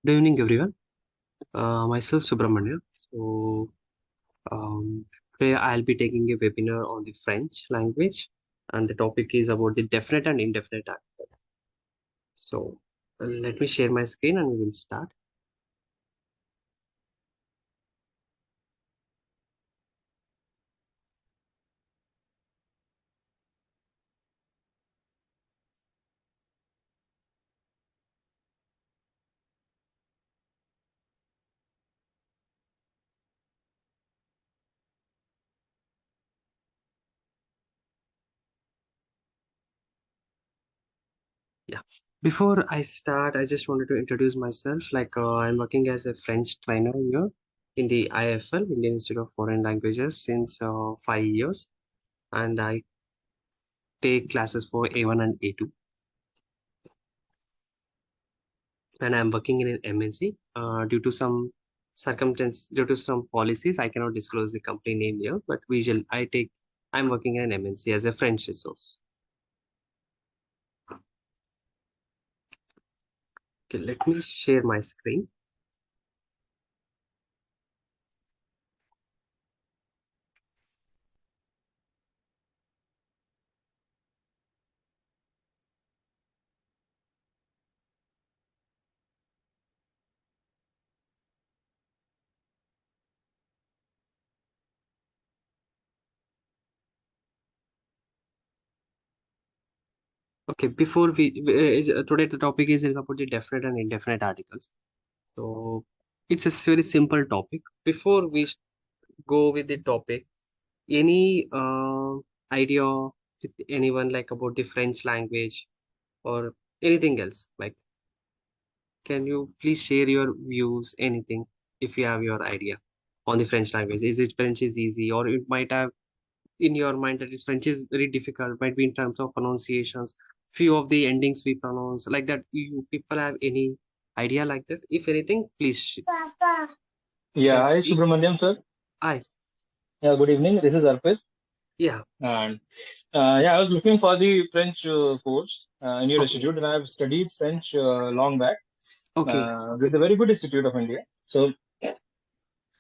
Good evening, everyone. Myself Subramanya. So today I'll be taking a webinar on the French language, and the topic is about the definite and indefinite articles. So let me share my screen and we will start. Yeah. Before I start, I just wanted to introduce myself. I'm working as a French trainer here in the IFL, Indian Institute of Foreign Languages, since 5 years, and I take classes for A1 and A2. And I'm working in an MNC. Due to some due to some policies, I cannot disclose the company name here, but I'm working in an MNC as a French resource. Okay, let me share my screen. Okay, before today the topic is about the definite and indefinite articles. So it's a very simple topic. Before we go with the topic, any idea with anyone like about the French language or anything else? Like, can you please share your views, anything, if you have your idea on the French language? Is it French is easy, or it might have in your mind that is French is very difficult, might be in terms of pronunciations, few of the endings we pronounce like that. You people have any idea like that? If anything, please you Yeah, can hi speak. Subramaniam sir. I Yeah, good evening. This is Arpit. Yeah. And yeah, I was looking for the French course in your Okay. institute, and I've studied French long back Okay. with a very good institute of India. So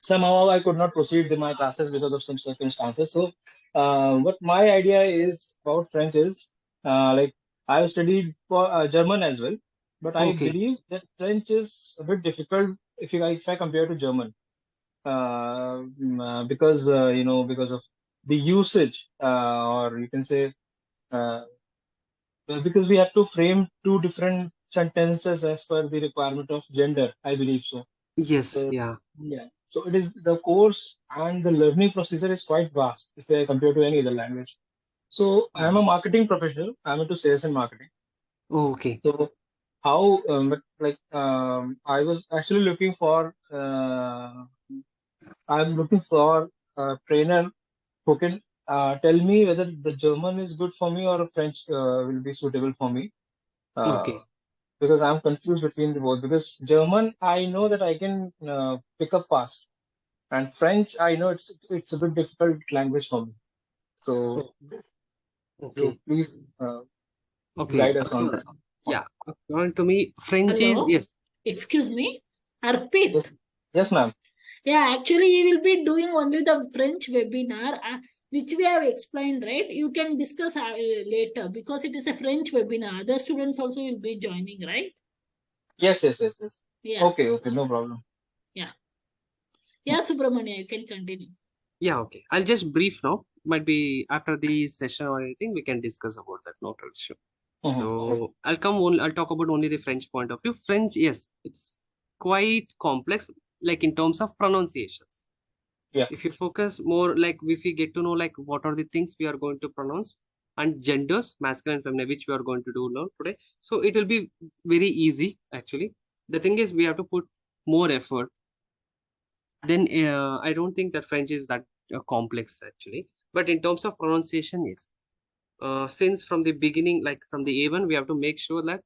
somehow I could not proceed with my classes because of some circumstances. So what my idea is about French is like I've studied for German as well, but I Okay. believe that French is a bit difficult if I compare to German. Because because of the usage, or you can say uh, because we have to frame two different sentences as per the requirement of gender, I believe so. Yes. So Yeah. yeah, so it is the course and the learning procedure is quite vast if I compare to any other language. So I am a Oh. marketing professional. I'm into sales and marketing. Okay. So how but like I was actually looking for I'm looking for a trainer who can tell me whether the German is good for me or French will be suitable for me. Uh, Okay. because I'm confused between the both. Because German, I know that I can pick up fast, and French, I know it's a bit difficult language for me. So, Oh, you okay. please Okay. guide us on that. Yeah. According to me, French is Hello, yes. excuse me, Arpit. Yes, yes, ma'am. Yeah, actually, we will be doing only the French webinar, which we have explained, right? You can discuss later because it is a French webinar. Other students also will be joining, right? Yes, yes, yes, yes. Yeah, Okay, okay, no problem. yeah, yeah, Subramania, you can continue. Yeah, okay. I'll just brief now. Might be after the session or anything, we can discuss about that. Not an issue. Mhm. So I'll talk about only the French point of view. French, yes, it's quite complex, like in terms of pronunciations. Yeah. If you focus more, like if we get to know like what are the things we are going to pronounce and genders, masculine and feminine, which we are going to do now today. So it will be very easy actually. The thing is we have to put more effort. Then I don't think that French is that complex actually. But in terms of pronunciation, yes. Since from the beginning, like from the A1, we have to make sure that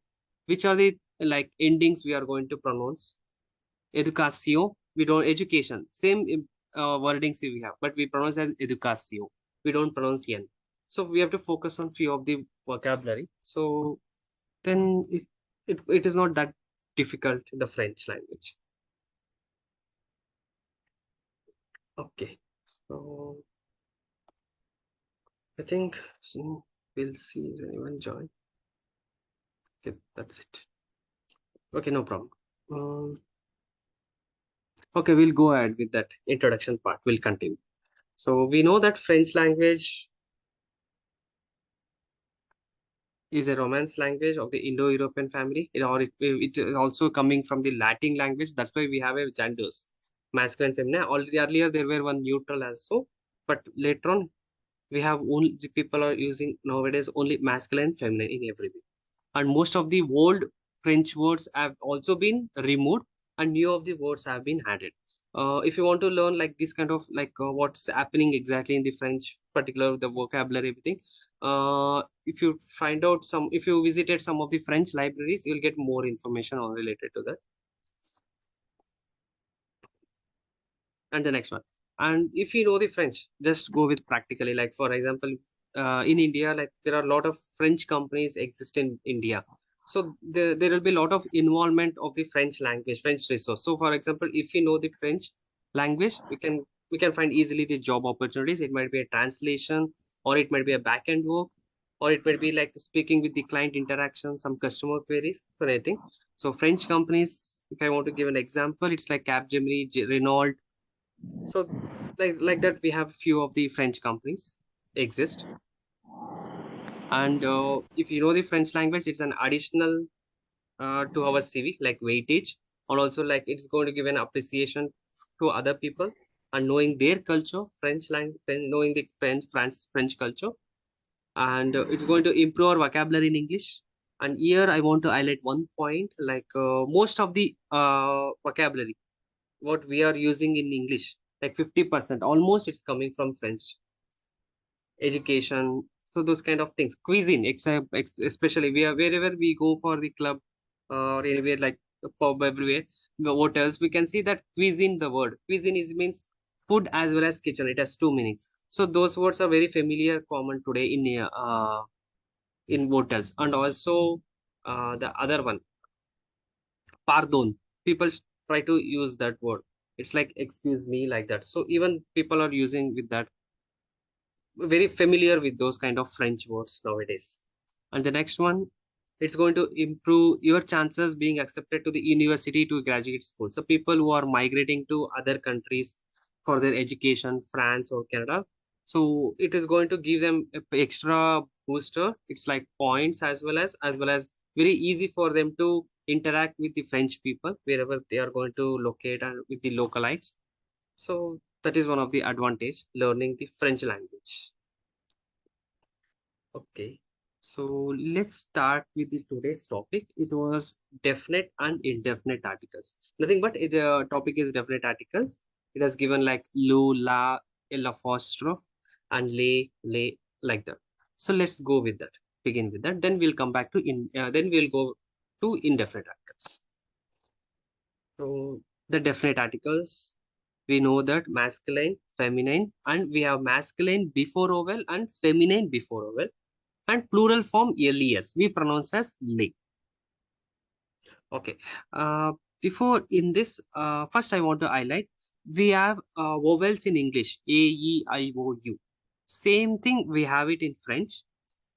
which are the like endings we are going to pronounce. Education, we don't education. Same wordings we have, but we pronounce as education. We don't pronounce yen. So we have to focus on few of the vocabulary. So then it is not that difficult in the French language. Okay, so I think soon we'll see if anyone join. Okay, that's it. Okay, no problem. Okay, we'll go ahead with that introduction part. We'll continue. So we know that French language is a Romance language of the Indo-European family. It is also coming from the Latin language. That's why we have a genders, masculine, feminine. Already earlier there were one neutral also, but later on we have only the people are using nowadays only masculine, feminine in everything. And most of the old French words have also been removed and new of the words have been added. If you want to learn like this kind of like what's happening exactly in the French, particular the vocabulary, everything, if you find out some, if you visited some of the French libraries, you'll get more information on related to that. And the next one, and if you know the French, just go with practically, like for example, in India, like there are a lot of French companies exist in India, so there will be a lot of involvement of the French language, French resource. So for example, if you know the French language, we can find easily the job opportunities. It might be a translation, or it might be a back end work, or it might be like speaking with the client interaction, some customer queries or anything. So French companies, if I want to give an example, it's like Capgemini, Renault. So like that, we have few of the French companies exist. And if you know the French language, it's an additional to our CV, like weightage, and also like it's going to give an appreciation to other people and knowing their culture, French language, knowing the French culture, and it's going to improve our vocabulary in English. And here I want to highlight one point, like most of the vocabulary what we are using in English, like 50% almost, it's coming from French. Education, so those kind of things. Cuisine, especially we are wherever we go for the club or anywhere like a pub, everywhere, the hotels, we can see that cuisine. The word cuisine is means food as well as kitchen. It has two meanings. So those words are very familiar, common today in hotels. And also the other one, pardon. People try to use that word. It's like excuse me, like that. So even people are using with that, very familiar with those kind of French words nowadays. And the next one, it's going to improve your chances being accepted to the university, to graduate school. So people who are migrating to other countries for their education, France or Canada, so it is going to give them a extra booster. It's like points as well as very easy for them to interact with the French people wherever they are going to locate and with the localites. So that is one of the advantage learning the French language. Okay, so let's start with the today's topic. It was definite and indefinite articles. Nothing but the topic is definite articles. It has given like lu, la, l apostrophe, and lay, like that. So let's go with that. Begin with that. Then we'll come back to then we'll go to indefinite articles. So the definite articles, we know that masculine, feminine, and we have masculine before vowel and feminine before vowel, and plural form les. We pronounce as le. Okay. Before in this, first I want to highlight, we have vowels in English, A, E, I, O, U. Same thing we have it in French.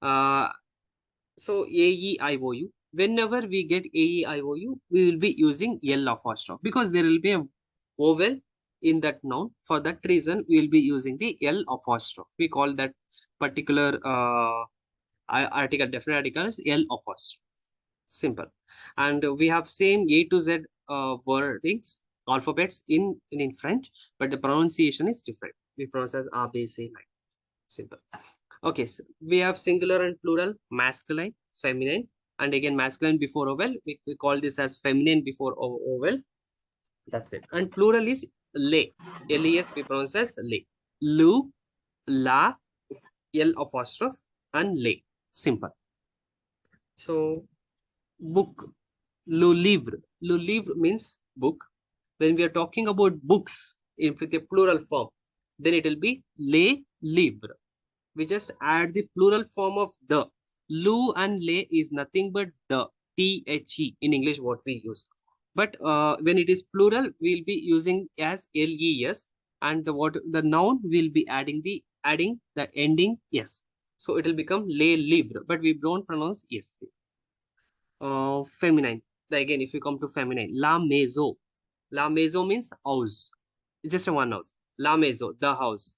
Uh, so A, E, I, O, U. Whenever we get A, E, I, O, U, we will be using L apostrophe because there will be a vowel in that noun. For that reason, we will be using the L apostrophe. We call that particular article, definite article is L apostrophe. Simple. And we have same A to Z wordings, alphabets in French, but the pronunciation is different. We pronounce as A, B, C, like simple. Okay, so we have singular and plural, masculine, feminine, and again masculine before vowel. We call this as feminine before vowel. That's it. And plural is le. Les we pronounce as le. Lu, la, L apostrophe, and le. Simple. So book, le livre. Le livre means book. When we are talking about books with a plural form, then it will be les livres. We just add the plural form of the. Lu and le is nothing but the. The in English what we use. But when it is plural, we'll be using as les, and the noun will be adding the ending yes. So it will become les livres, but we don't pronounce yes. Feminine. Again, if you come to feminine, la maison. La maison means house. It's just a one house. La maison, the house.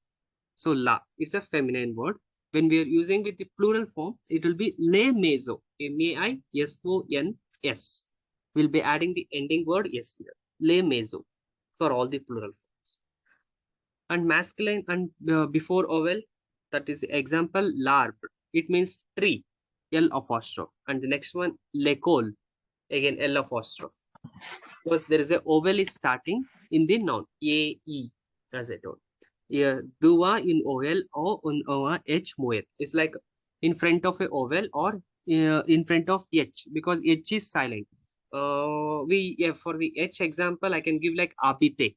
So la, it's a feminine word. When we are using with the plural form, it will be les maisons. maisons. We'll be adding the ending word yes here. Les maisons for all the plural forms. And masculine and before vowel, that is example l'arbre. It means tree. L apostrophe. And the next one l'école. Again L apostrophe. Because there is a vowel is starting in the noun. A, E, as I told. Yeah, dua in OL or on H moed. It's like in front of a vowel or in front of H, because H is silent. For the H example, I can give like abite.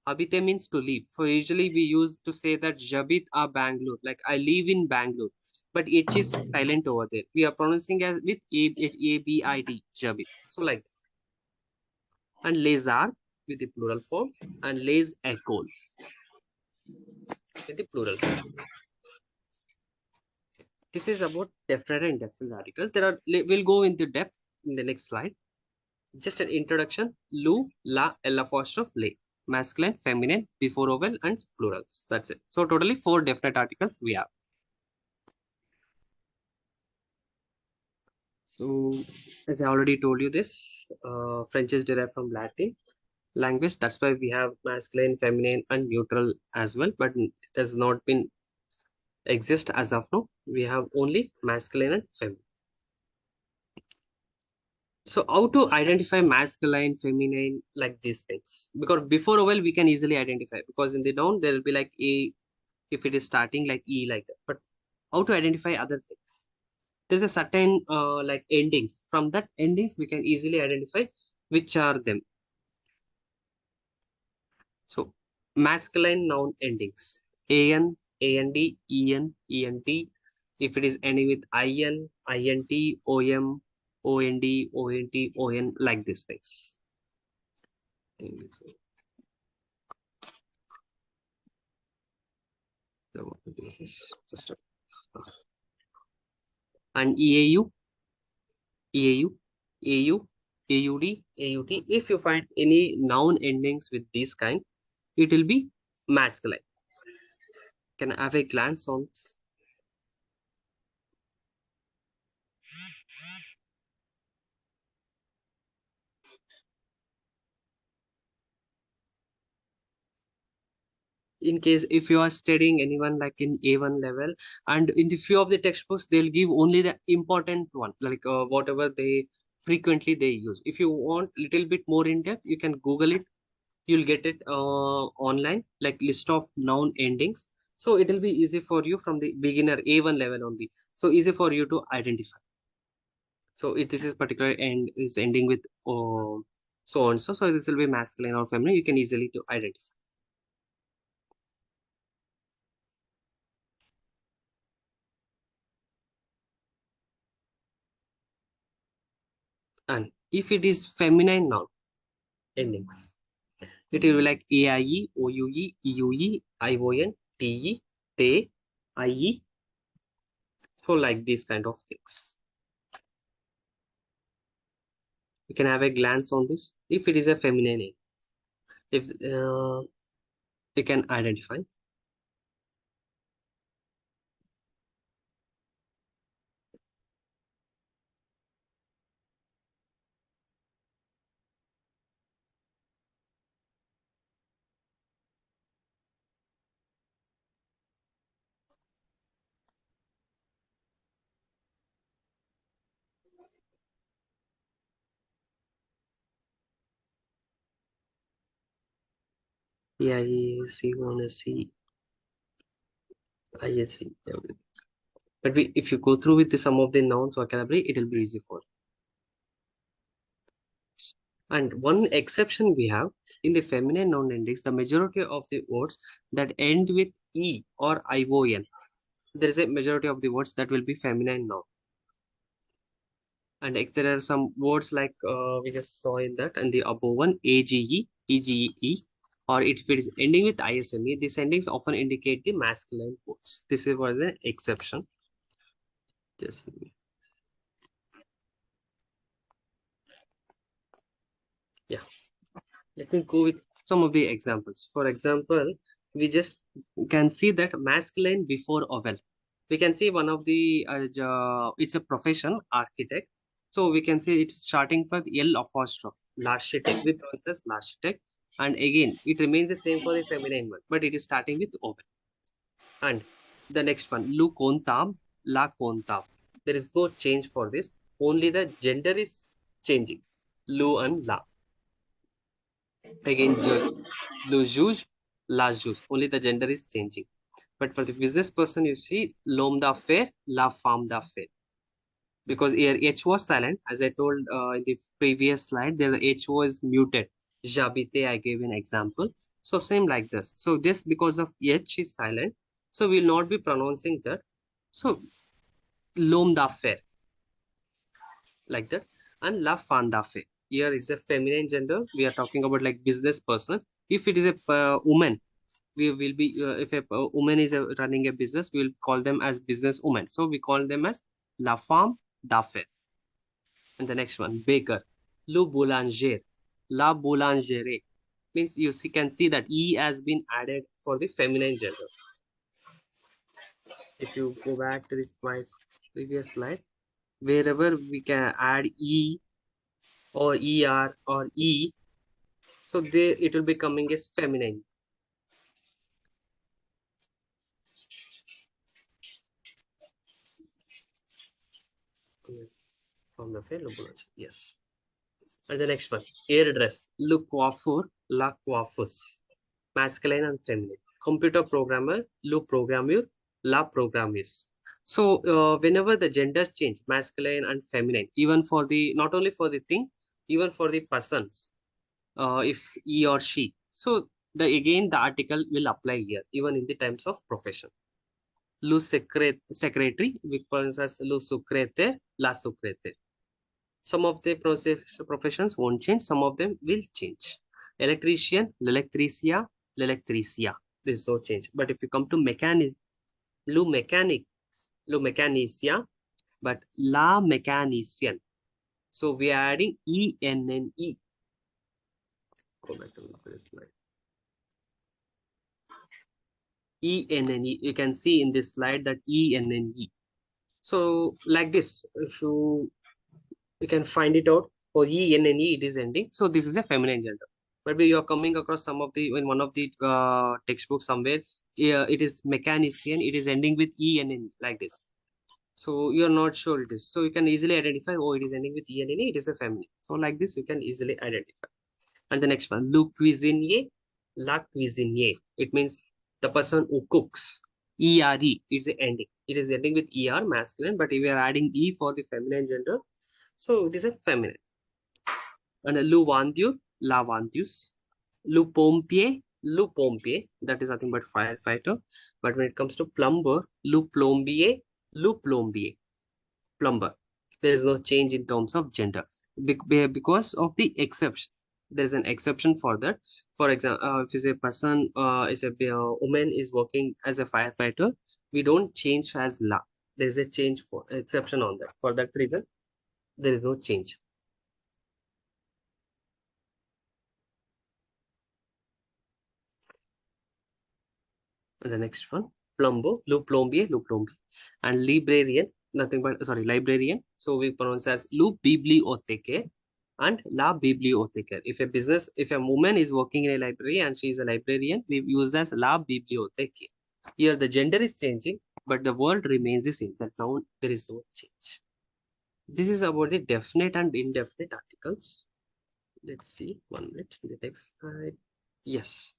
Abite means to live. So usually we use to say that Jabit a Bangalore, like I live in Bangalore. But H is silent over there. We are pronouncing as with A-B-I-D, Jabit. So like, and les are with the plural form, and les écoles with the plural form. This is about definite and indefinite articles. We'll go into depth in the next slide. Just an introduction. Lu, la, L apostrophe, le. Masculine, feminine, before vowel, and plurals. That's it. So totally 4 definite articles we have. So as I already told you this, French is derived from Latin language. That's why we have masculine, feminine, and neutral as well. But it has not been exist as of now. We have only masculine and feminine. So how to identify masculine, feminine, like these things? Because before vowel we can easily identify, because in the noun there will be like a, if it is starting like e, like that. But how to identify other things? There's a certain like endings. From that endings we can easily identify which are them. So masculine noun endings: an, and, ent. If it is ending with in, int, om, ond, ont, on, like these things. And EAU, EAU, AU, AUD, AUT. If you find any noun endings with this kind, it will be masculine. Can I have a glance on this? In case if you are studying anyone like in A1 level, and in the few of the textbooks they'll give only the important one, like whatever they frequently they use. If you want little bit more in depth, you can Google it. You'll get it online, like list of noun endings. So it will be easy for you from the beginner A1 level only. So easy for you to identify. So if this is particular end is ending with so and so, so this will be masculine or feminine. You can easily to identify. And if it is feminine noun ending, it will be like AIE, OUE, EUE, ION, TE, TE, IE. So like these kind of things. You can have a glance on this. If it is a feminine name, if you can identify. AIE, C1, C, ISC, everything. But if you go through with some of the nouns vocabulary, it will be easy for you. And one exception we have in the feminine noun endings, the majority of the words that end with E or ION, there is a majority of the words that will be feminine noun. And there are some words like we just saw in that and the above one, AGE, EGE, or if it is ending with ISME, these endings often indicate the masculine words. This is was an exception. Just yeah. Let me go with some of the examples. For example, we just can see that masculine before vowel. We can see one of the it's a profession, architect. So we can see it's starting with L apostrophe. L'architect, we process l'architect. And again, it remains the same for the feminine one, but it is starting with vowel. And the next one, lu kontam, la kontam. There is no change for this. Only the gender is changing. Lu and la. Again, judge, le juge, la juge. Only the gender is changing. But for the business person, you see l'homme d'affaires, la femme d'affaires. Because here H was silent, as I told in the previous slide, there the H was muted. J'habite, I gave an example. So same like this. So just because of H is silent, so we'll not be pronouncing that. So l'homme d'affaires, like that. And la femme d'affaires. Here it's a feminine gender. We are talking about like business person. If it is a woman, we will be if a woman is running a business, we will call them as business woman. So we call them as la femme d'affaires. And the next one, baker, le boulanger, la boulangere. Means you see, can see that e has been added for the feminine gender. If you go back to my previous slide, wherever we can add e or er or e, so they it will be coming as feminine. From the fair, yes. And the next one, hairdress, le coiffeur, la coiffeuse, masculine and feminine. Computer programmer, le programmeur, la programmeuse. So whenever the gender change, masculine and feminine, even for the, not only for the thing, even for the persons, if he or she. So the again, the article will apply here, even in the times of profession. Le secretary, we pronounce as le secrétaire, la secrétaire. Some of the professions won't change, some of them will change. Electrician, l'electricia, l'electricia. There's no change. But if you come to mechanic, lu mechanicia, but la mechanician. So we are adding E-N-N-E. Go back to the first slide. E-N-N-E. You can see in this slide that E-N-N-E. So like this, if you can find it out. For E-N-N-E, it is ending. So this is a feminine gender. But you are coming across some of the, in one of the textbooks somewhere, it is mechanician, it is ending with E-N-N-E, like this. So you are not sure it is. So you can easily identify, oh, it is ending with E-N-N-E, it is a feminine. So like this, you can easily identify. And the next one, le cuisinier, la cuisinier. It means the person who cooks. E-R-E, it's the ending. It is ending with E-R, masculine, but if we are adding E for the feminine gender, so it is a feminine. And le vendier, la vendeuse. Le pompier, that is nothing but firefighter. But when it comes to plumber, le plombier, plumber. There is no change in terms of gender because of the exception. There is an exception for that. For example, if is a person, is a woman is working as a firefighter, we don't change as la. There is a change for exception on that. For that reason, there is no change. And the next one, plombier, and librarian, nothing but, sorry, librarian. So we pronounce as lu bibliotecaire and la bibliotecaire. If a woman is working in a library and she is a librarian, we use as la bibliotecaire. Here the gender is changing, but the word remains the same. That now there is no change. This is about the definite and indefinite articles. Let's see, 1 minute, the next slide. Yes,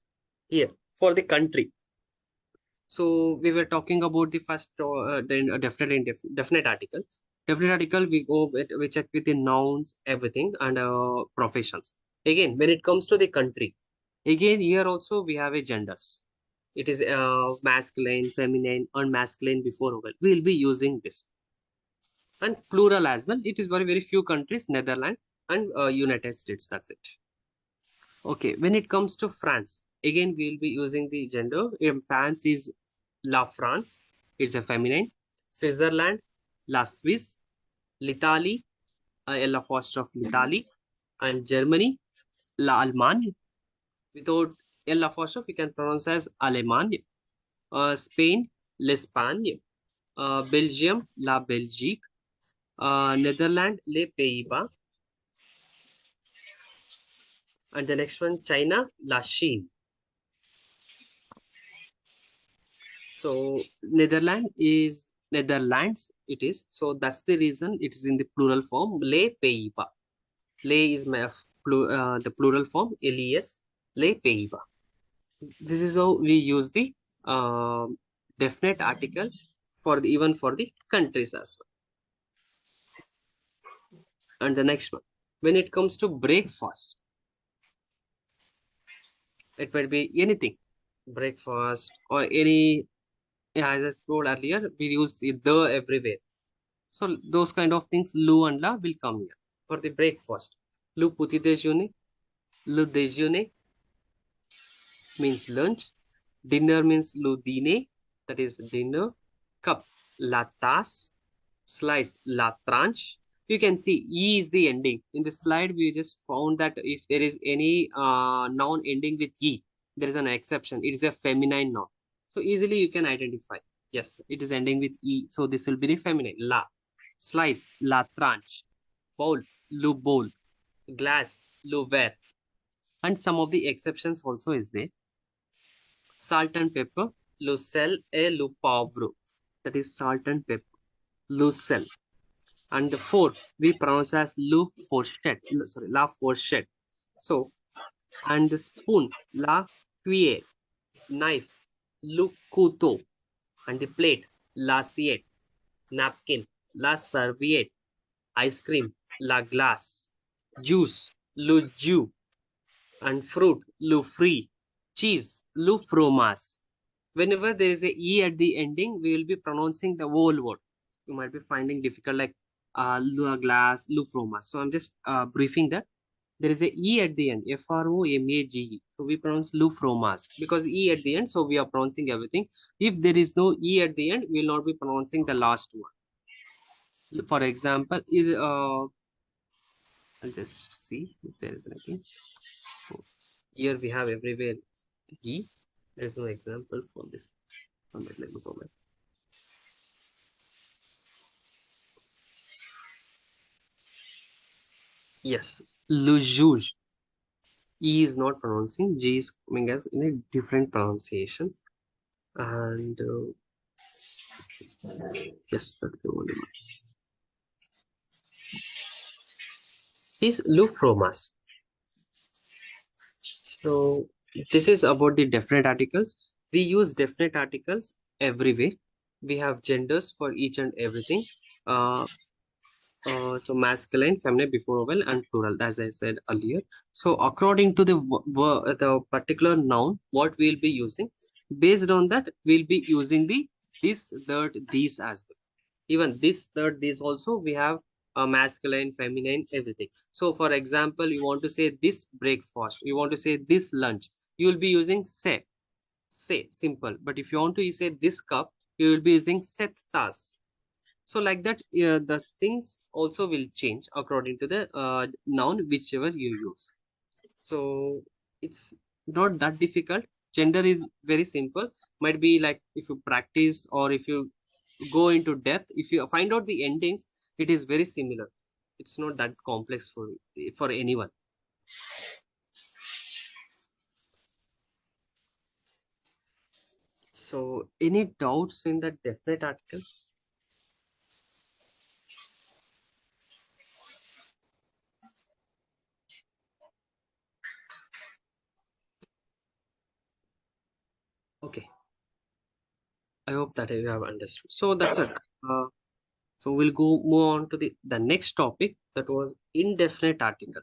here for the country. So we were talking about the first, then a definite article. Definite article, we check with the nouns, everything, and professions. Again, when it comes to the country, again here also we have a genders. It is masculine, feminine, and masculine before vowel. We will be using this. and plural as well. It is very few countries, Netherlands and United States. That's it. Okay, when it comes to France, again we will be using the gender. In France is La France, it's a feminine. Switzerland, La Suisse. L'Italie, L apostrophe l'Italie. And Germany, La Allemagne. Without L apostrophe, we can pronounce as Allemagne. Spain, l'Espagne. Belgium, La Belgique. Netherlands, les Pays-Bas. And the next one, China, La Chine. So Netherlands, it is. So that's the reason it is in the plural form, les Pays-Bas. Les is the plural form, les, les Pays-Bas. This is how we use the definite article for even for the countries as well. And the next one, when it comes to breakfast, it might be anything, breakfast or any. Yeah, as I told earlier, we use the everywhere. So those kind of things, lu and la will come here for the breakfast. Le petit déjeuner, le déjeuner means lunch. Dinner means le dîner, that is dinner. Cup, la tasse. Slice, la tranche. You can see E is the ending. In the slide, we just found that if there is any noun ending with E, there is an exception. It is a feminine noun. So easily you can identify. Yes, it is ending with E. So this will be the feminine. La. Slice, la tranche. Bowl, le bowl. Glass, le verre. And some of the exceptions also is there. Salt and pepper, le sel et le poivre. That is salt and pepper. Le sel. And the four we pronounce as la fourchette. So, and the spoon, la cuillère. Knife, le couteau. And the plate, l'assiette. Napkin, la serviette. Ice cream, la glace. Juice, le jus. And fruit, le fruit. Cheese, le fromage. Whenever there is a E at the ending, we will be pronouncing the whole word. You might be finding difficult like le glass, le fromage. So I'm just briefing that. There is a E at the end, Fromage. So we pronounce le fromage because E at the end, so we are pronouncing everything. If there is no E at the end, we will not be pronouncing the last one. For example, I'll just see if there is anything. Here we have everywhere E. There is no example for this. Let me go back. Yes, le juge. E is not pronouncing. G is coming out in a different pronunciations. And yes, that's the only one. Is le fromage. So this is about the definite articles. We use definite articles everywhere. We have genders for each and everything. So masculine, feminine, before vowel, and plural, as I said earlier. So according to the particular noun, what we'll be using, based on that, we'll be using the this, that, these as well. Even this, that, these also we have a masculine, feminine, everything. So for example, you want to say this breakfast, you want to say this lunch, you will be using say, simple. But if you want to say this cup, you will be using set tas. So like that, the things also will change according to the noun whichever you use. So it's not that difficult. Gender is very simple. Might be like if you practice or if you go into depth, if you find out the endings, it is very similar. It's not that complex for anyone. So any doubts in that definite article? Okay. I hope that you have understood. So that's it. So we'll move on to the next topic, that was indefinite article.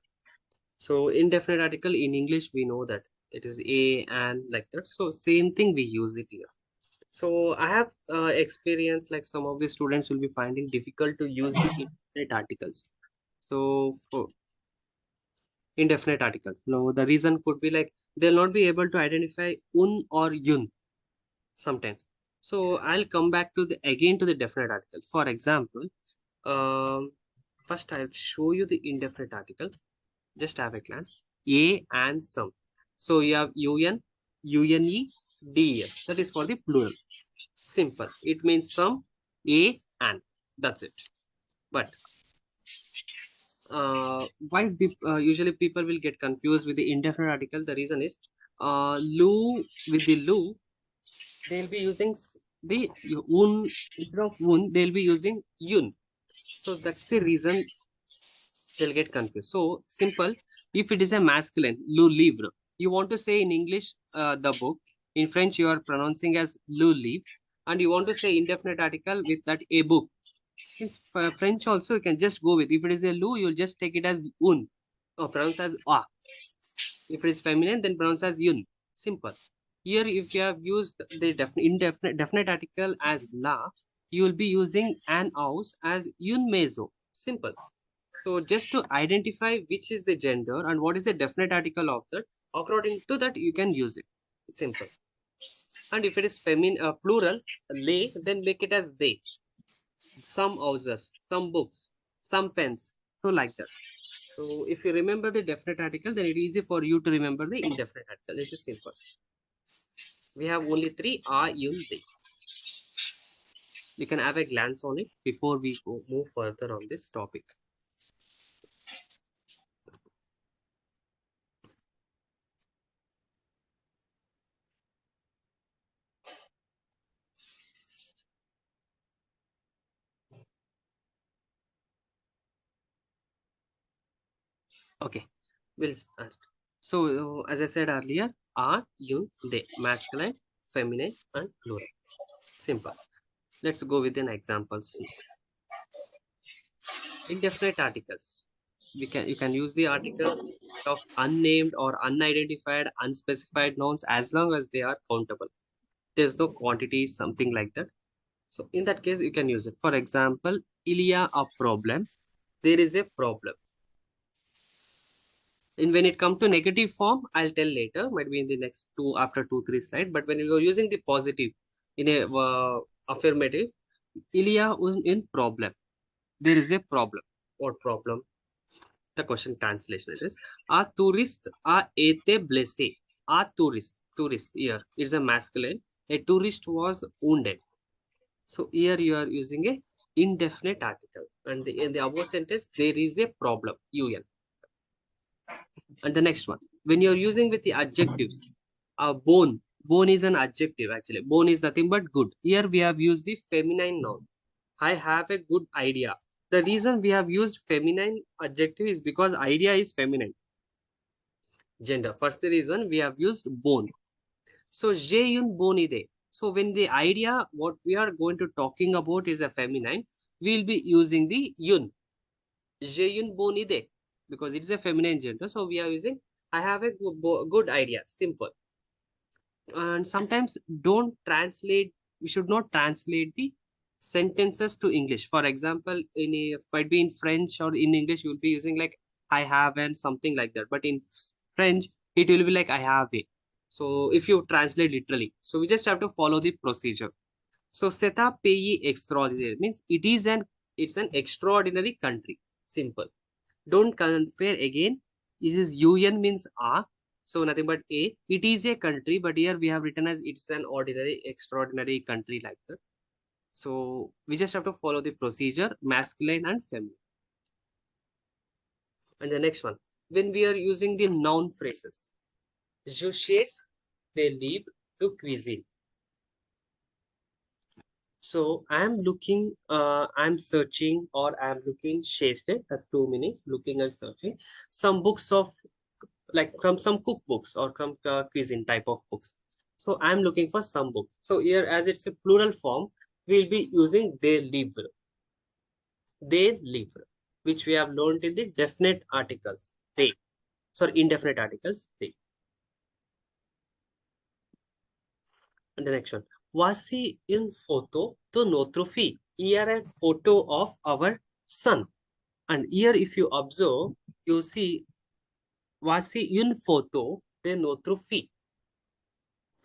So indefinite article in English, we know that it is a and like that. So same thing we use it here. So I have experience like some of the students will be finding difficult to use the indefinite articles. So for indefinite articles, no, the reason could be like they'll not be able to identify un or yun sometimes. So I'll come back to the again to the definite article. For example, um, first I'll show you the indefinite article. Just have a glance. A and some. So you have un, une, des. That is for the plural. Simple. It means some, a, and. That's it. But usually people will get confused with the indefinite article. The reason is lu with the lu, they'll be using the un instead of un, they'll be using yun. So that's the reason they'll get confused. So simple. If it is a masculine, le livre, you want to say in English the book. In French, you are pronouncing as le livre, and you want to say indefinite article with that a book. In French also, you can just go with. If it is a lu, you'll just take it as un, or pronounce as a. If it is feminine, then pronounce as yun. Simple. Here, if you have used the indefinite definite article as la, you will be using an aus as yun meso. Simple. So just to identify which is the gender and what is the definite article of that, according to that you can use it. It's simple. And if it is feminine, plural, they, then make it as they. Some houses, some books, some pens. So like that. So if you remember the definite article, then it is easy for you to remember the indefinite article. It is simple. We have only three: are, yun, they. We can have a glance on it before we move further on this topic. Okay, we'll start. So, as I said earlier, are, you, they, masculine, feminine, and plural. Simple. Let's go with an examples. Indefinite articles. You can use the articles of unnamed or unidentified, unspecified nouns as long as they are countable. There's no quantity, something like that. So in that case, you can use it. For example, Ilya a problem. There is a problem. And when it comes to negative form, I'll tell later, might be in the next after 2-3 slides. But when you're using the positive in a affirmative, Ilya in problem. There is a problem. What problem? The question translation is: a tourist a été blessé. A tourist here is a masculine. A tourist was wounded. So here you are using a indefinite article, and in the above sentence there is a problem. Un. And the next one, when you're using with the adjectives, bone is an adjective actually. Bone is nothing but good. Here we have used the feminine noun. I have a good idea. The reason we have used feminine adjective is because idea is feminine gender. First reason we have used bone. So j'ai une bonne idée. So when the idea what we are going to talking about is a feminine, we will be using the yun. J'ai une bonne idée because it's a feminine gender. So we are using I have a good idea. Simple. And sometimes don't translate. We should not translate the sentences to English. For example, might be in French or in English, you will be using like I have and something like that. But in French, it will be like I have a. So if you translate literally, so we just have to follow the procedure. So c'est un pays extraordinaire means it's an extraordinary country. Simple. Don't compare again. This is UN means a. So nothing but a. It is a country, but here we have written as it's an ordinary, extraordinary country like that. So we just have to follow the procedure, masculine and feminine. And the next one, when we are using the noun phrases, je cherche des livres de cuisine. So I'm looking, I'm searching, or I'm looking, chercher, that's 2 minutes, looking and searching, some books of, like from some cookbooks or from cuisine type of books. So I'm looking for some books. So here, as it's a plural form, we'll be using they livre, which we have learned in the definite articles, they. Sorry, indefinite articles, they. And the next one, Voici une photo de notre fille. Here a photo of our son. And here if you observe, you see voici une photo de notre fille.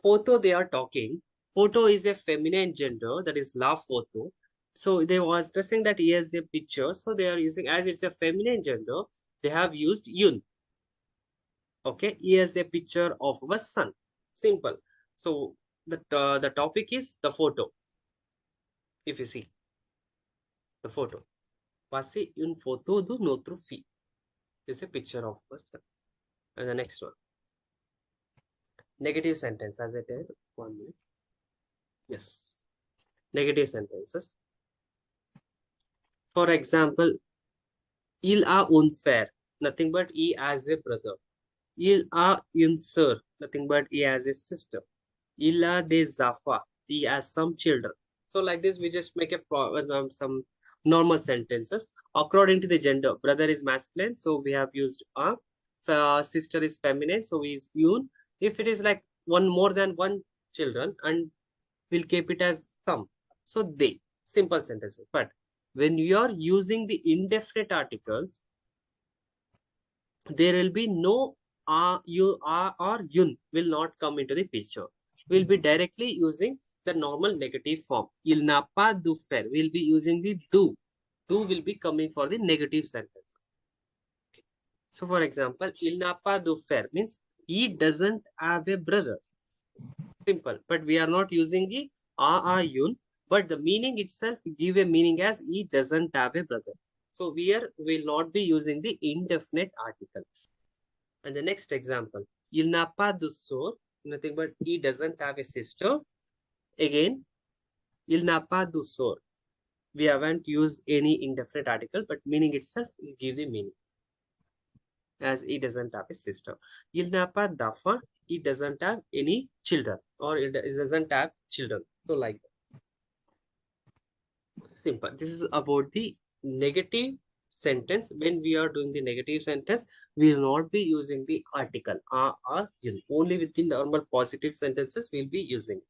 Photo they are talking. Photo is a feminine gender, that is la photo. So they was stressing that here's a picture. So they are using, as it's a feminine gender, they have used une. Okay, here's a picture of our son. Simple. So the topic is the photo. If you see the photo, voici une photo de notre fille. It's a picture of our son. And the next one, negative sentence. As I said, 1 minute. Yes, negative sentences. For example, il a un frère, nothing but he has a brother. Il a une sœur, nothing but he has a sister. Il a des enfants, he has some children. So like this, we just make a some normal sentences according to the gender. Brother is masculine, so we have used a. Sister is feminine, so we use un. If it is like one more than one children, and we'll keep it as some. So they, simple sentences. But when you are using the indefinite articles, there will be no you are or yun will not come into the picture. We'll be directly using the normal negative form. Il n'a pas de faire. We'll be using the do. Do will be coming for the negative sentence. So for example, il n'a pas de faire means he doesn't have a brother. Simple. But we are not using the yun, but the meaning itself give a meaning as he doesn't have a brother. So here will not be using the indefinite article. And the next example, il n'a pas de sœur, nothing but he doesn't have a sister. Again, il n'a pas de sœur. We haven't used any indefinite article, but meaning itself will give the meaning, as he doesn't have a sister. Il n'a pas d'enfant, he doesn't have any children, or it doesn't have children. So like simple. This is about the negative sentence. When we are doing the negative sentence, we will not be using the article or will. Only with the normal positive sentences we'll be using.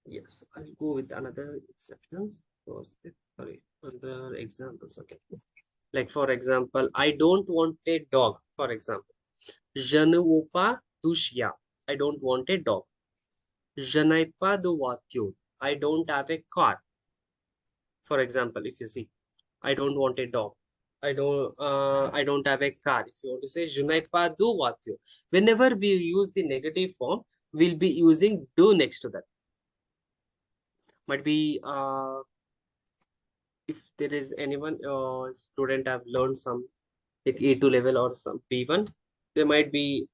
Yes, I'll go with another exceptions. Sorry, other examples. Okay, like for example, I don't want a dog. For example, je ne veux pas de chien. I don't want a dog. Je n'ai pas de voiture. I don't have a car. For example, if you see, I don't want a dog. I don't have a car. If you want to say, je n'ai pas de voiture. Whenever we use the negative form, we'll be using do next to that. Might be if there is anyone student have learned some like A2 level or some P1, they might be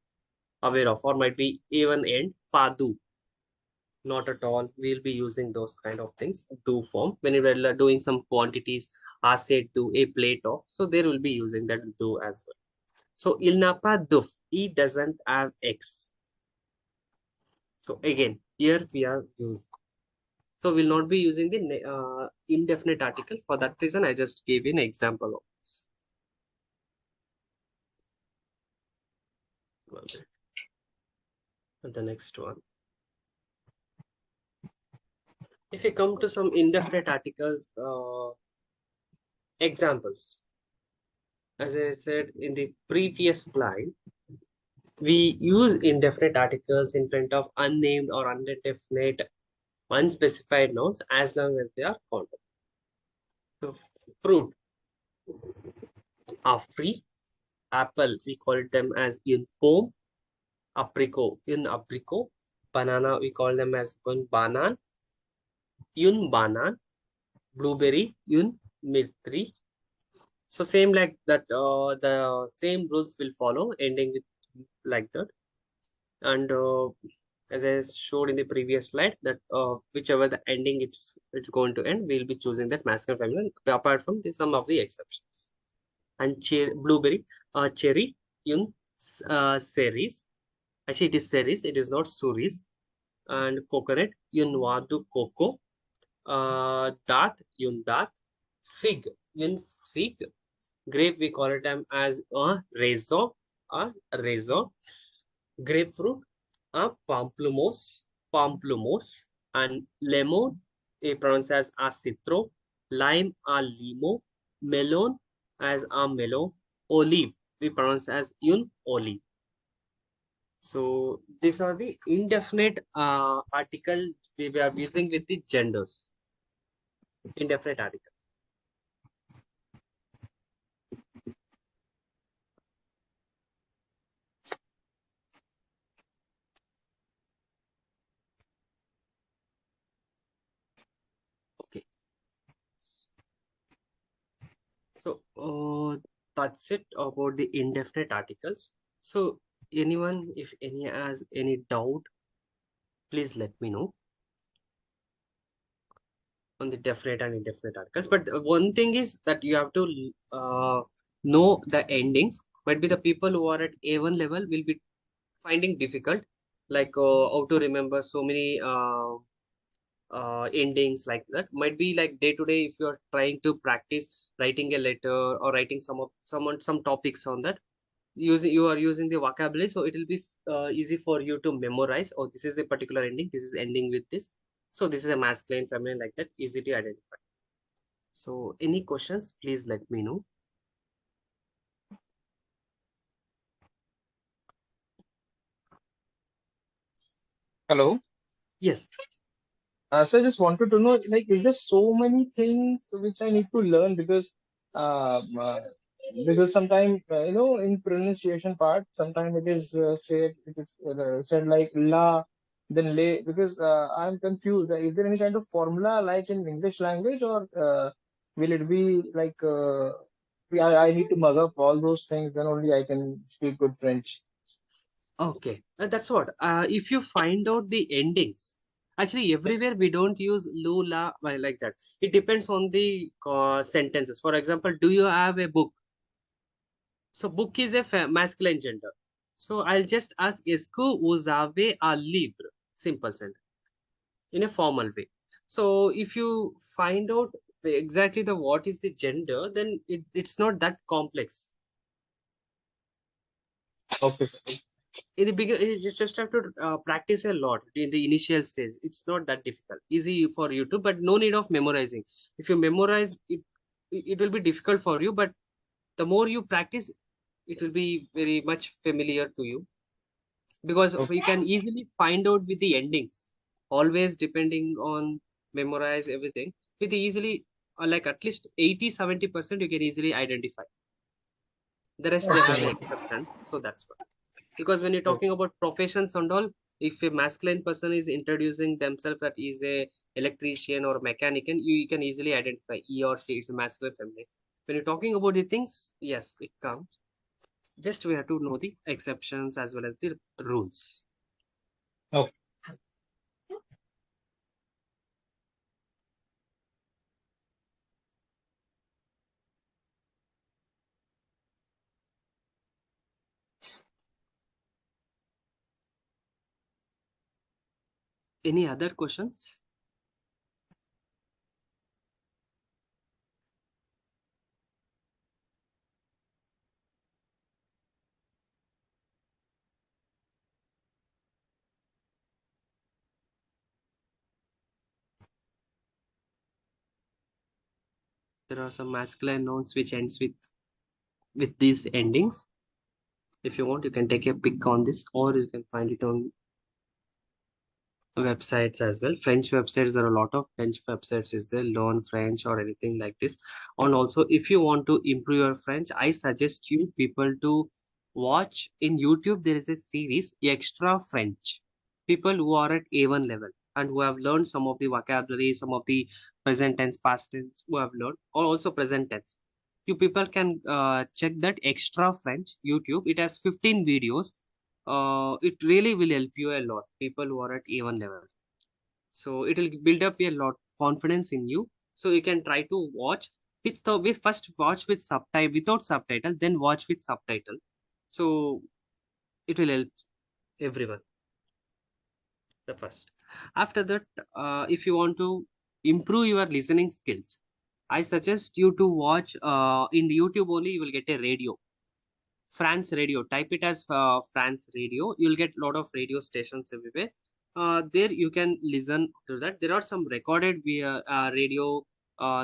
aware of, or might be even end padu. Not at all. We'll be using those kind of things, do form. When we're doing some quantities, I said do a plate of, so there will be using that do as well. So il n'a pas d'œuf. He doesn't have eggs. So again, here we are using. So we'll not be using the indefinite article. For that reason, I just gave an example of this. And the next one. If you come to some indefinite articles, examples. As I said in the previous slide, we use indefinite articles in front of unnamed or undefinite, unspecified nouns as long as they are countable. So, fruit, are free. Apple, we call them as in poem. Apricot, in apricot. Banana, we call them as un banan. Yun banan. Blueberry, yun mirtri. So same like that, the same rules will follow, ending with like that. And as I showed in the previous slide, that whichever the ending it's going to end, we'll be choosing that masculine, feminine, apart from some of the exceptions. And blueberry, cherry, yun cerise. Actually, it is cerise. It is not suris. And coconut, yun wadu coco. Dat, yun dat. Fig, yun fig. Grape, we call it as a raisin. Grapefruit, pamplemousse. pamplemousse, and lemon is pronounced as a citro, lime a limo, melon as a melon, olive we pronounce as un olive. So these are the indefinite article we are using with the genders. Indefinite articles. Okay. So that's it about the indefinite articles. So anyone, if any has any doubt, please let me know on the definite and indefinite articles. But one thing is that you have to know the endings. Might be the people who are at A1 level will be finding difficult, like how to remember so many endings like that. Might be like day to day if you are trying to practice writing a letter or writing some topics on that, you are using the vocabulary, so it will be easy for you to memorize. Oh, this is a particular ending, this is ending with this, so this is a masculine, feminine, like that, easy to identify. So any questions, please let me know. Hello. Yes. So I just wanted to know, like, is there so many things which I need to learn because sometimes in pronunciation part, sometimes it is said like la, then lay. Because I'm confused. Is there any kind of formula like in English language, or will it be like I need to mug up all those things, then only I can speak good French? Okay, that's what. If you find out the endings, actually everywhere we don't use lula like that. It depends on the sentences. For example, do you have a book? So book is a masculine gender. So I'll just ask, est-ce que vous avez un livre? Simple sentence in a formal way. So if you find out exactly the what is the gender, then it's not that complex. Okay, sir. In the beginning, you just have to practice a lot in the initial stage. It's not that difficult, easy for you to, but no need of memorizing. If you memorize it, it will be difficult for you, but the more you practice, it will be very much familiar to you, because Okay. you can easily find out with the endings, always depending on memorize everything with easily, like at least 80-70% you can easily identify. The rest they have Okay. exceptions, so that's what. Because when you're Okay. talking about professions and all, if a masculine person is introducing themselves that is a electrician or mechanic, you can easily identify he or she is a masculine, feminine. When you're talking about the things, yes, it comes. Just we have to know the exceptions as well as the rules. Okay. Any other questions? There are some masculine nouns which ends with these endings. If you want, you can take a pic on this, or you can find it on websites as well. French websites, there are a lot of French websites, is there learn French or anything like this. And also, if you want to improve your French, I suggest you people to watch in YouTube. There is a series Extra French. People who are at A1 level and who have learned some of the vocabulary, some of the present tense, past tense, who have learned, or also present tense. You people can check that Extra French YouTube. It has 15 videos. It really will help you a lot, people who are at A1 level. So it will build up a lot confidence in you. So you can try to watch with first watch with subtitle, without subtitle, then watch with subtitle. So it will help everyone. The first. After that, if you want to improve your listening skills, I suggest you to watch in YouTube only. You will get a radio, France radio. Type it as France radio. You'll get a lot of radio stations everywhere. there you can listen to that. There are some recorded via radio.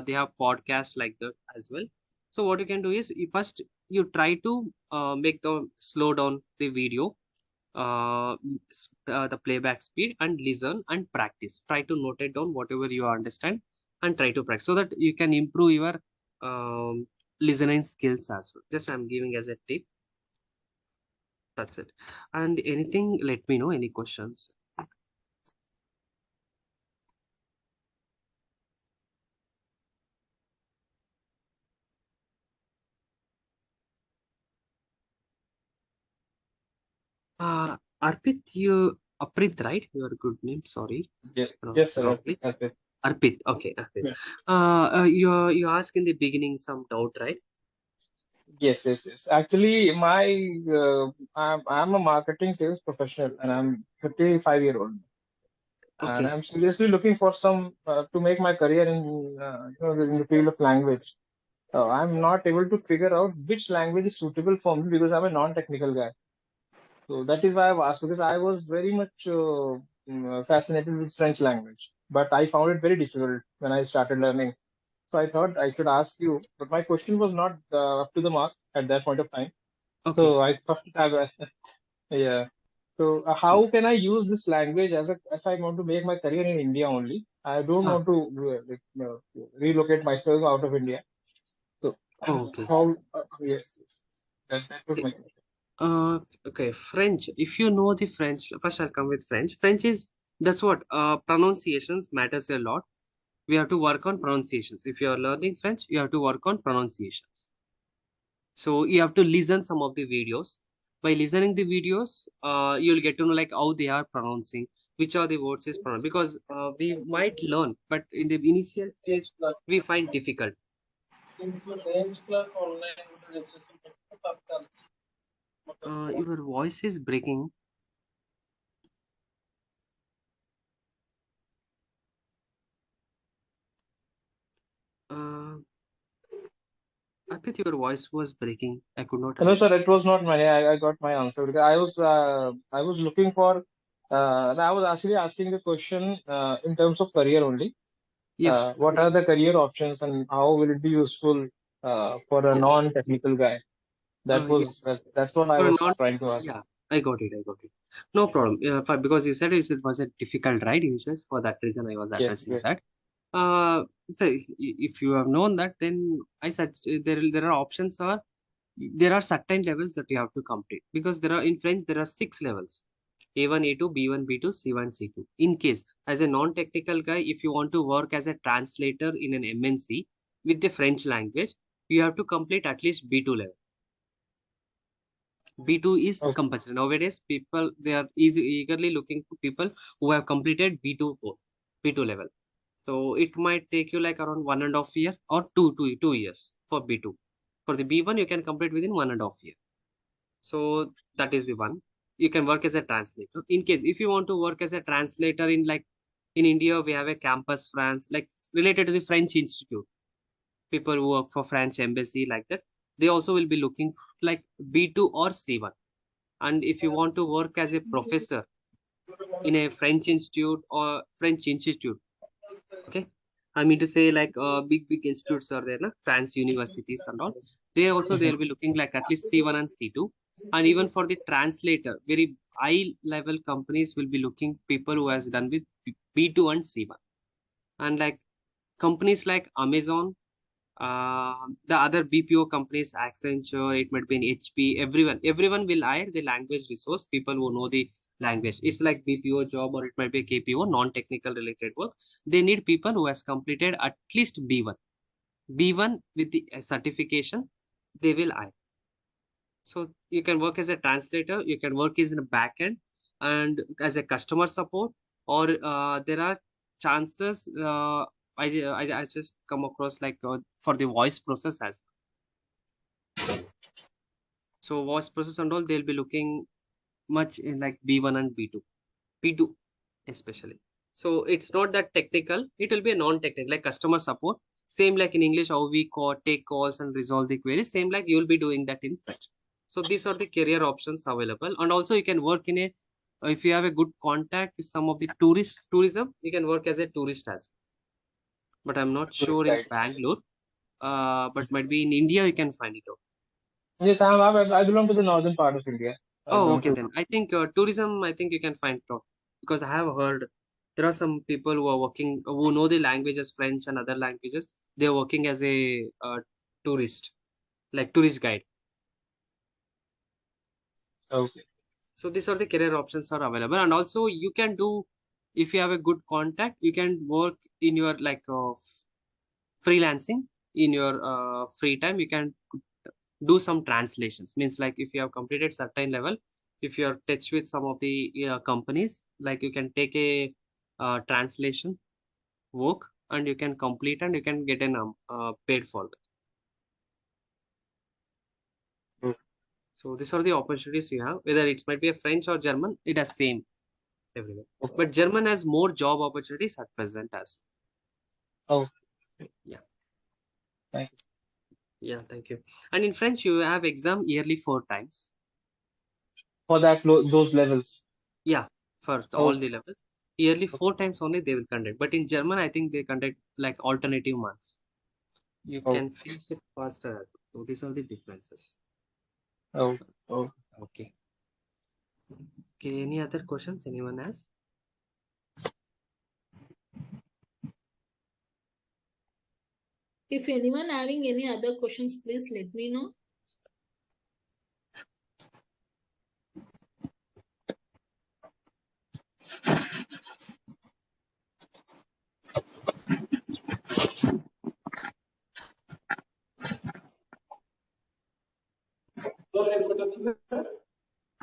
They have podcasts like that as well. So what you can do is you try to make the slow down the video, the playback speed, and listen and practice. Try to note it down whatever you understand and try to practice so that you can improve your um, listening skills as well. Just I'm giving as a tip. That's it. And anything, let me know. Any questions? Arpit, Aprit, right? Your good name. Sorry, Yes, yes, pronounced sir. wrongly. Okay. Arpit. Okay, Arpit. Yeah. You asked in the beginning some doubt, right? Yes, yes, yes. Actually, I'm a marketing sales professional, and I'm 35-year-old, and Okay. I'm seriously looking for some to make my career in the field of language. I'm not able to figure out which language is suitable for me because I'm a non-technical guy. So that is why I've asked, because I was very much fascinated with French language, but I found it very difficult when I started learning. So I thought I should ask you, but my question was not up to the mark at that point of time. Okay. So I thought, yeah. So how can I use this language as a if I want to make my career in India only? I don't Ah, want to relocate myself out of India. So okay. how? Yes, yes. That was my question. Okay. French. If you know the French, first I'll come with French. French is that's what pronunciations matters a lot. We have to work on pronunciations. If you are learning French, you have to work on pronunciations. So you have to listen some of the videos. By listening the videos, you'll get to know like how they are pronouncing, which are the words is pronounced. Because we might learn, but in the initial stage, we find difficult. Your voice is breaking. Uh, Arpit, your voice was breaking. I could not No, sir, understand. it was not money. I got my answer because I was looking for I was actually asking the question in terms of career only. Yeah. What are the career options and how will it be useful for a non-technical guy? Yeah. That's what I For was not, trying to ask. yeah, I got it. I got it. No problem. Because you said it was a difficult ride initially. For that reason, I was Yes, addressing yes. that. Uh, so if you have known that, then I said there are options are there are certain levels that you have to complete because there are in French there are 6 levels: A1, A2, B1, B2, C1, C2. In case as a non-technical guy, if you want to work as a translator in an MNC with the French language, you have to complete at least B2 level. B2 is Okay. compulsory. Nowadays, people they are eagerly looking for people who have completed B2 level. So it might take you like around 1.5 year or 2 years for B2. For the B1, you can complete within 1.5 year. So that is the one. You can work as a translator. In case if you want to work as a translator in like in India, we have a campus France, like related to the French Institute. People who work for French embassy like that, they also will be looking like B2 or C1. And if you want to work as a professor in a French institute, okay, I mean to say like big institutes are there, na? France universities and all. They also Mhm. they'll be looking like at least C1 and C2. And even for the translator, very high level companies will be looking people who has done with B2 and C1. And like companies like Amazon, the other BPO companies, Accenture, it might be in HP, everyone will hire the language resource, people who know the language. It's like BPO job or it might be KPO, non-technical related work. They need people who has completed at least B1. B1 with the certification, they will hire. So you can work as a translator, you can work as in a backend and as a customer support, or there are chances. I just come across like for the voice process as so voice process and all they'll be looking much in like B1 and B2 especially. So it's not that technical. It will be a non-technical like customer support. Same like in English, how we take calls and resolve the queries. Same like you'll be doing that in French. So these are the career options available, and also you can work in a if you have a good contact with some of the tourism, you can work as a tourist as well. But I'm not sure in Right. Bangalore. But might be in India you can find it out. Yes, I belong to the northern part of India. I Oh, belong okay to. then. I think tourism. I think you can find out because I have heard there are some people who are working who know the languages French and other languages. They're working as a tourist, like tourist guide. Okay. So these are the career options are available, and also you can do if you have a good contact, you can work in your like freelancing in your free time. You can do some translations. Means like if you have completed certain level, if you are touch with some of the companies, like you can take a translation work and you can complete and you can get an paid for that. Okay. So these are the opportunities you have. Whether it might be a French or German, it is same everywhere. Okay. But German has more job opportunities at present as Oh, well. Yeah. thank you. Yeah, thank you. And in French, you have exam yearly 4 times. For that, those levels. Yeah, for Oh, all the levels. Yearly okay. 4 times only they will conduct. But in German, I think they conduct like alternative months. You Oh, can finish it faster as well. So these are the differences. oh, oh. Okay. Okay, any other questions anyone has? If anyone having any other questions, please let me know.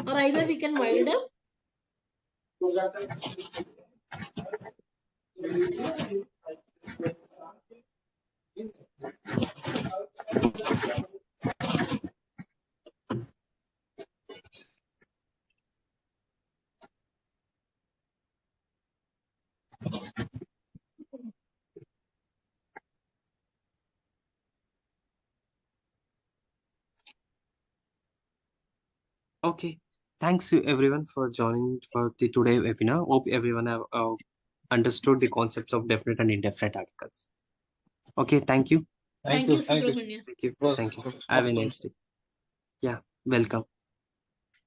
Or either we can wind up. Okay. Thanks to everyone for joining for the today webinar. Hope everyone have understood the concepts of definite and indefinite articles. Okay, thank you. Thank Thank you, you. Thank you. Subramanya. Thank you. Was Thank you. was Have a wonderful. nice day. Yeah, welcome.